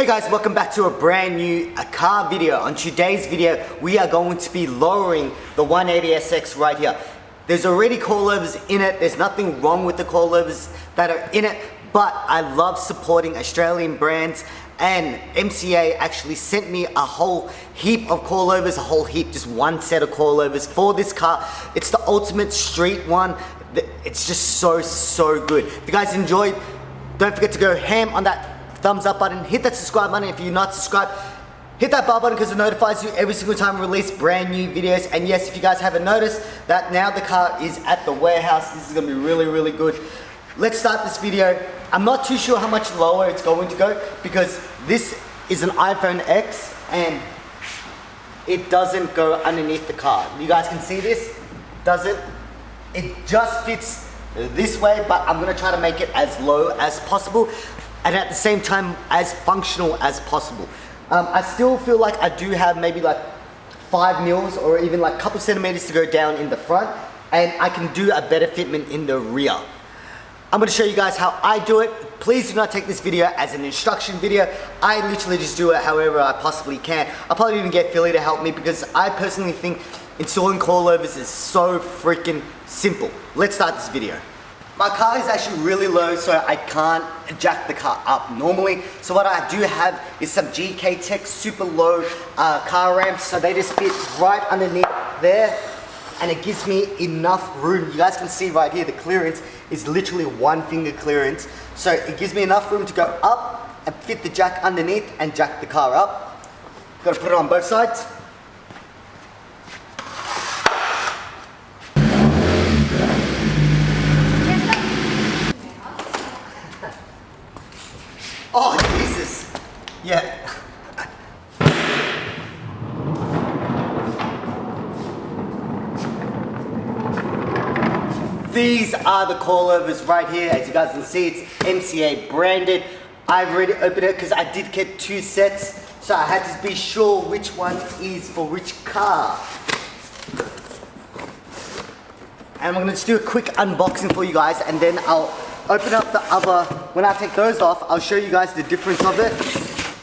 Guys, welcome back to a brand new car video. On today's video, we are going to be lowering the 180SX right here. There's already coilovers in it. There's nothing wrong with the coilovers that are in it, but I love supporting Australian brands, and MCA actually sent me a whole heap of coilovers, just one set of coilovers for this car. It's the ultimate street one. It's just so good. If you guys enjoyed, don't forget to go ham on that thumbs up button, hit that subscribe button if you're not subscribed, hit that bell button because it notifies you every single time we release brand new videos. And yes, if you guys haven't noticed, that now the car is at the warehouse. This is going to be really good. Let's start this video. I'm not too sure how much lower it's going to go because this is an iPhone X and it doesn't go underneath the car. You guys can see this, doesn't? It just fits this way, but I'm going to try to make it as low as possible and at the same time as functional as possible. I still feel like I do have maybe like 5 mils or even like a couple centimeters to go down in the front, and I can do a better fitment in the rear. I'm going to show you guys how I do it. Please do not take this video as an instruction video. I literally just do it however I possibly can. I'll probably even get Philly to help me because I personally think installing coilovers is so freaking simple. Let's start this video. My car is actually really low, so I can't jack the car up normally. So what I do have is some GK Tech super low car ramps. So they just fit right underneath there, and it gives me enough room. You guys can see right here, the clearance is literally 1 finger clearance. So it gives me enough room to go up and fit the jack underneath and jack the car up. Got to put it on both sides. Oh, Jesus. Yeah. These are the coilovers right here. As you guys can see, it's MCA branded. I've already opened it because I did get 2 sets. So I had to be sure which one is for which car. And I'm going to just do a quick unboxing for you guys, and then I'll open up the other. When I take those off, I'll show you guys the difference of it.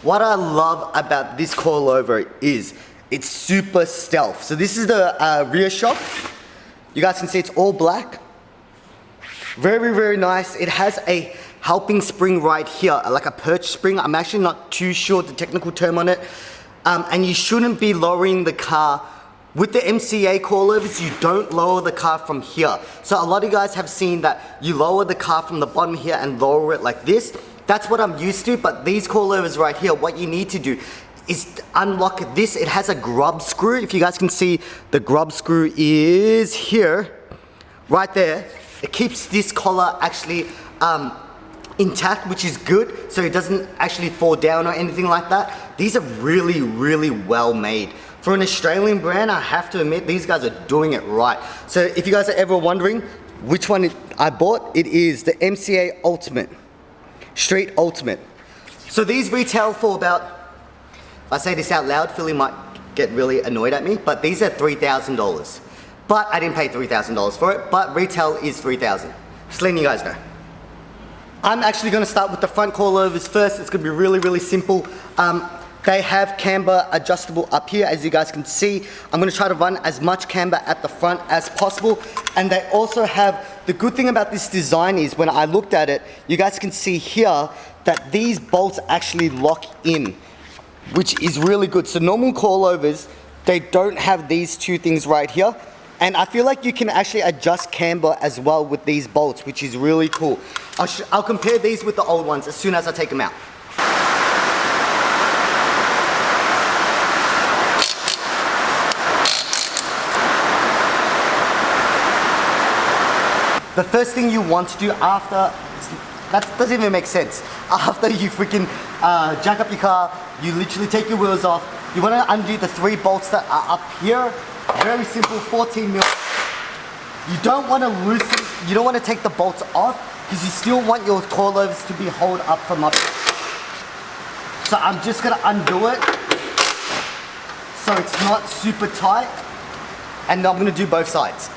What I love about this coilover is it's super stealth. So this is the rear shock. You guys can see it's all black. Very nice. It has a helping spring right here, like a perch spring. I'm actually not too sure the technical term on it. And you shouldn't be lowering the car. With the MCA coilovers, you don't lower the car from here. So a lot of you guys have seen that you lower the car from the bottom here and lower it like this. That's what I'm used to, but these coilovers right here, what you need to do is unlock this. It has a grub screw. If you guys can see, the grub screw is here, right there. It keeps this collar actually intact, which is good, so it doesn't actually fall down or anything like that. These are really well made. For an Australian brand, I have to admit, these guys are doing it right. So if you guys are ever wondering which one I bought, it is the MCA Ultimate, Street Ultimate. So these retail for about, if I say this out loud, Philly might get really annoyed at me, but these are $3,000. But I didn't pay $3,000 for it, but retail is $3,000. Just letting you guys know. I'm actually gonna start with the front coilovers first. It's gonna be really simple. They have camber adjustable up here, as you guys can see. I'm gonna try to run as much camber at the front as possible. And they also have, the good thing about this design is when I looked at it, you guys can see here that these bolts actually lock in, which is really good. So normal coilovers, they don't have these 2 things right here. And I feel like you can actually adjust camber as well with these bolts, which is really cool. I'll compare these with the old ones as soon as I take them out. The first thing you want to do after, that doesn't even make sense. After you freaking jack up your car, you literally take your wheels off. You want to undo the 3 bolts that are up here. Very simple, 14 mil. You don't want to loosen, you don't want to take the bolts off because you still want your coilovers to be held up from up here. So I'm just going to undo it so it's not super tight, and I'm going to do both sides.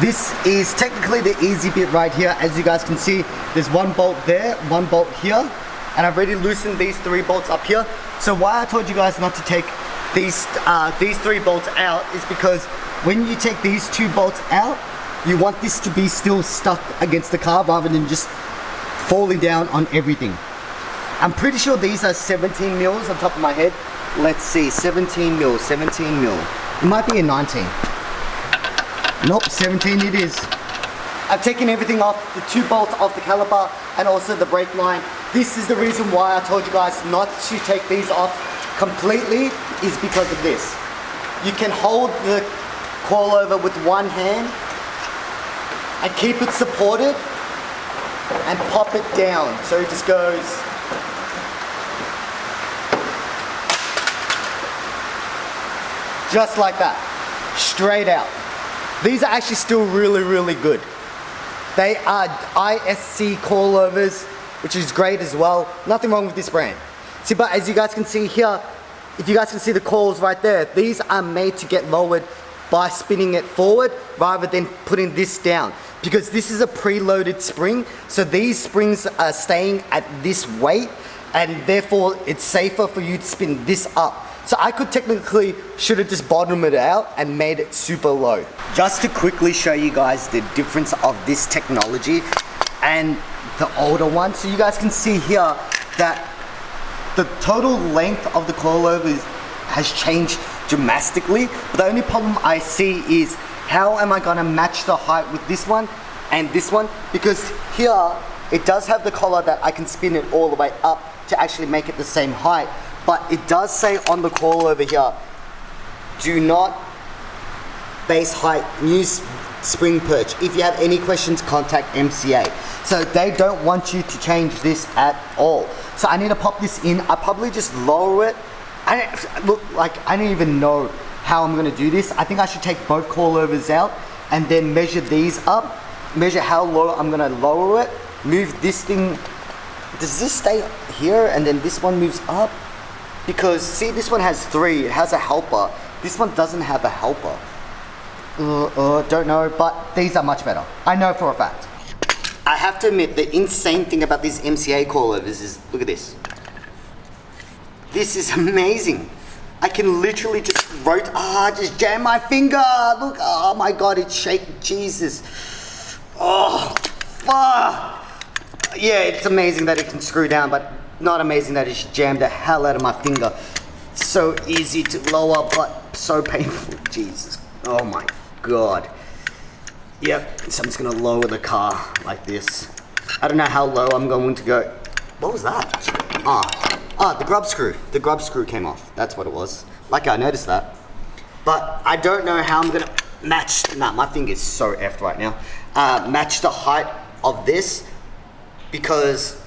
This is technically the easy bit right here. As you guys can see, there's one bolt there, one bolt here, and I've already loosened these 3 bolts up here. So why I told you guys not to take these 3 bolts out is because when you take these 2 bolts out, you want this to be still stuck against the car rather than just falling down on everything. I'm pretty sure these are 17 mils on top of my head. Let's see, 17 mil. It might be a 19. Nope, 17 it is. I've taken everything off, the 2 bolts off the caliper and also the brake line. This is the reason why I told you guys not to take these off completely, is because of this. You can hold the coilover with one hand and keep it supported and pop it down. So it just goes. Just like that, straight out. These are actually still really, really good. They are ISC coilovers, which is great as well. Nothing wrong with this brand. See, but as you guys can see here, if you guys can see the coils right there, these are made to get lowered by spinning it forward rather than putting this down. Because this is a preloaded spring, so these springs are staying at this weight, and therefore it's safer for you to spin this up. So I could technically, should have just bottomed it out and made it super low. Just to quickly show you guys the difference of this technology and the older one. So you guys can see here that the total length of the coilover has changed dramatically. But the only problem I see is how am I gonna match the height with this one and this one? Because here, it does have the collar that I can spin it all the way up to actually make it the same height. But it does say on the coilover here, do not base height, use spring perch. If you have any questions, contact MCA. So they don't want you to change this at all. So I need to pop this in. I probably just lower it. I don't even know how I'm gonna do this. I think I should take both coilovers out and then measure these up, measure how low I'm gonna lower it, move this thing. Does this stay here and then this one moves up? Because see, this one has 3, it has a helper. This one doesn't have a helper. Don't know, but these are much better. I know for a fact. I have to admit, the insane thing about these MCA coilovers is, look at this. This is amazing. I can literally just just jam my finger. Look, oh my God, it's shaking, Jesus. Oh, fuck. Yeah, it's amazing that it can screw down, but not amazing that it jammed the hell out of my finger. So easy to lower, but so painful, Jesus. Oh my God. Yep, so I'm just gonna lower the car like this. I don't know how low I'm going to go. What was that? The grub screw. The grub screw came off. That's what it was. Like, I noticed that. But I don't know how I'm gonna match, my finger is so effed right now. Match the height of this, because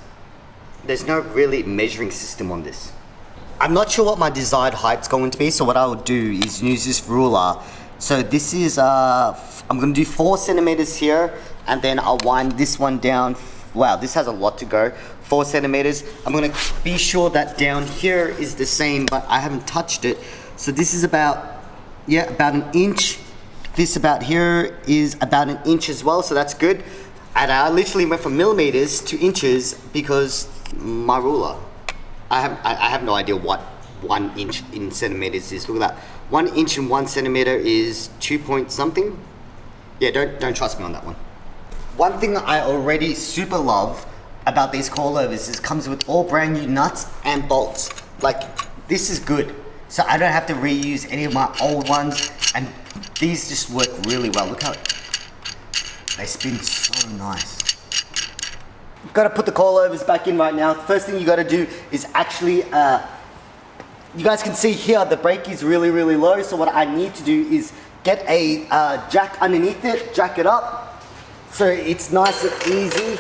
there's no really measuring system on this. I'm not sure what my desired height's going to be, so what I'll do is use this ruler. So this is, I'm gonna do 4 centimeters here, and then I'll wind this one down. Wow, this has a lot to go. 4 centimeters. I'm gonna be sure that down here is the same, but I haven't touched it. So this is about, yeah, about an inch. This about here is about an inch as well, so that's good. And I literally went from millimeters to inches because my ruler. I have no idea what 1 inch in centimeters is. Look at that. 1 inch and 1 centimeter is 2 point something. Yeah, don't trust me on that one. One thing I already super love about these coilovers is it comes with all brand new nuts and bolts. Like, this is good. So I don't have to reuse any of my old ones, and these just work really well. Look how they spin so nice. Got to put the coilovers back in right now. First thing you got to do is actually, you guys can see here the brake is really, really low. So what I need to do is get a jack underneath it, jack it up, so it's nice and easy.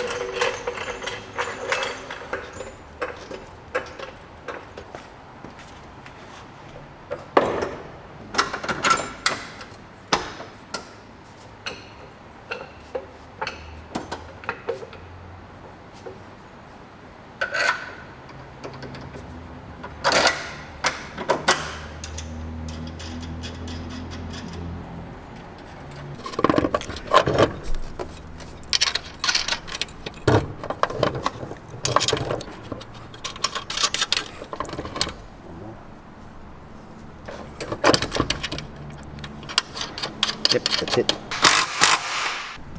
Yep, that's it.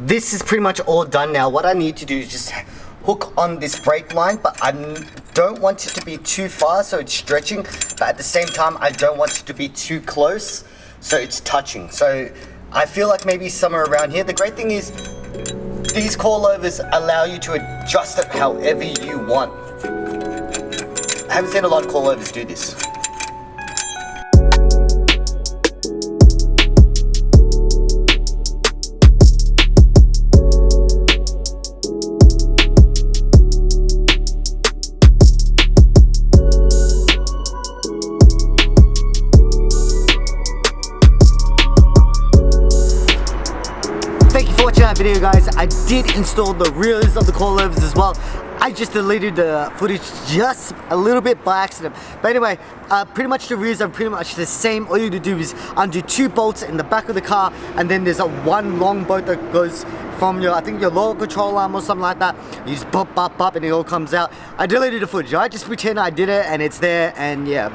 This is pretty much all done now. What I need to do is just hook on this brake line, but I don't want it to be too far so it's stretching, but at the same time I don't want it to be too close so it's touching. So I feel like maybe somewhere around here. The great thing is these coilovers allow you to adjust it however you want. I haven't seen a lot of coilovers do this. That video, guys. I did install the rears of the coilovers as well. I just deleted the footage just a little bit by accident. But anyway, pretty much the rears are pretty much the same. All you need to do is undo 2 bolts in the back of the car, and then there's a one long bolt that goes from your, I think your lower control arm or something like that. You just bop, bop, bop, and it all comes out. I deleted the footage. I just pretend I did it and it's there, and yeah.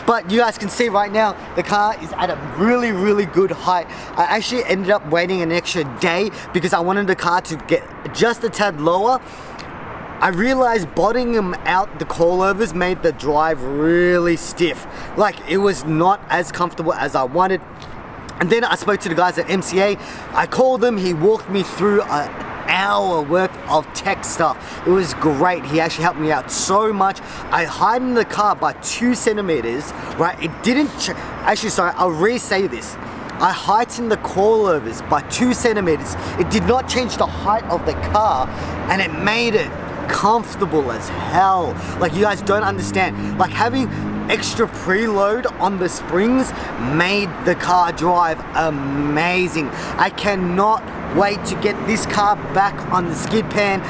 But you guys can see right now, the car is at a really, really good height. I actually ended up waiting an extra day because I wanted the car to get just a tad lower. I realized bottoming out the coilovers made the drive really stiff. Like, it was not as comfortable as I wanted. And then I spoke to the guys at MCA. I called them, he walked me through an hour worth of tech stuff. It was great. He actually helped me out so much. I heightened the car by 2 centimeters, right? It didn't, actually, sorry, I'll re-say this. I heightened the coilovers by 2 centimeters. It did not change the height of the car, and it made it comfortable as hell. Like, you guys don't understand. Like, having extra preload on the springs made the car drive amazing. I cannot wait to get this car back on the skid pan,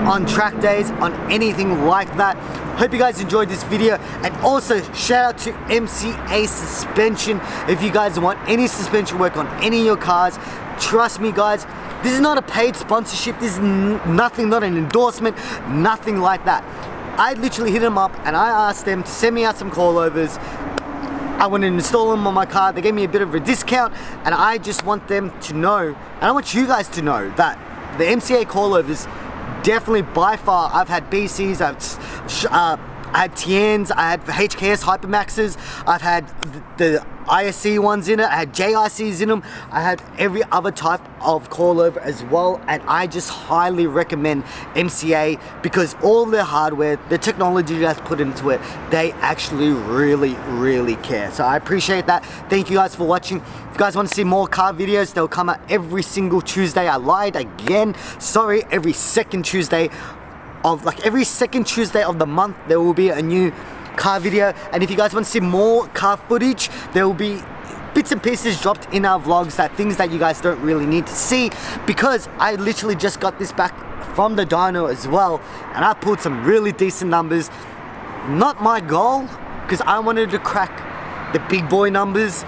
on track days, on anything like that. Hope you guys enjoyed this video, and also shout out to MCA Suspension. If you guys want any suspension work on any of your cars, trust me guys, this is not a paid sponsorship. This is nothing, not an endorsement, nothing like that. I literally hit them up and I asked them to send me out some coilovers. I want to install them on my car. They gave me a bit of a discount, and I just want them to know, and I want you guys to know, that the MCA coilovers, definitely by far, I've had BCs, I had TNs, I had HKS Hypermaxes, I've had the ISC ones in it, I had JICs in them, I had every other type of coilover as well, and I just highly recommend MCA because all their hardware, the technology that's put into it, they actually really, really care. So I appreciate that. Thank you guys for watching. If you guys want to see more car videos, they'll come out every single Tuesday. I lied again. Sorry, every second Tuesday of the month there will be a new car video. And if you guys want to see more car footage, there will be bits and pieces dropped in our vlogs, that things that you guys don't really need to see, because I literally just got this back from the dyno as well, and I pulled some really decent numbers. Not my goal, because I wanted to crack the big boy numbers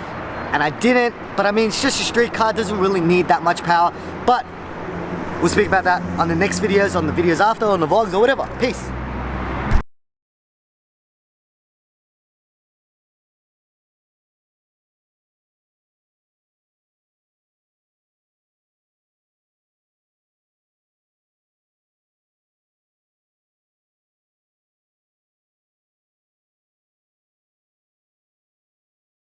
and I didn't, but I mean, it's just a street car, it doesn't really need that much power. But we'll speak about that on the next videos, on the videos after, on the vlogs or whatever. Peace.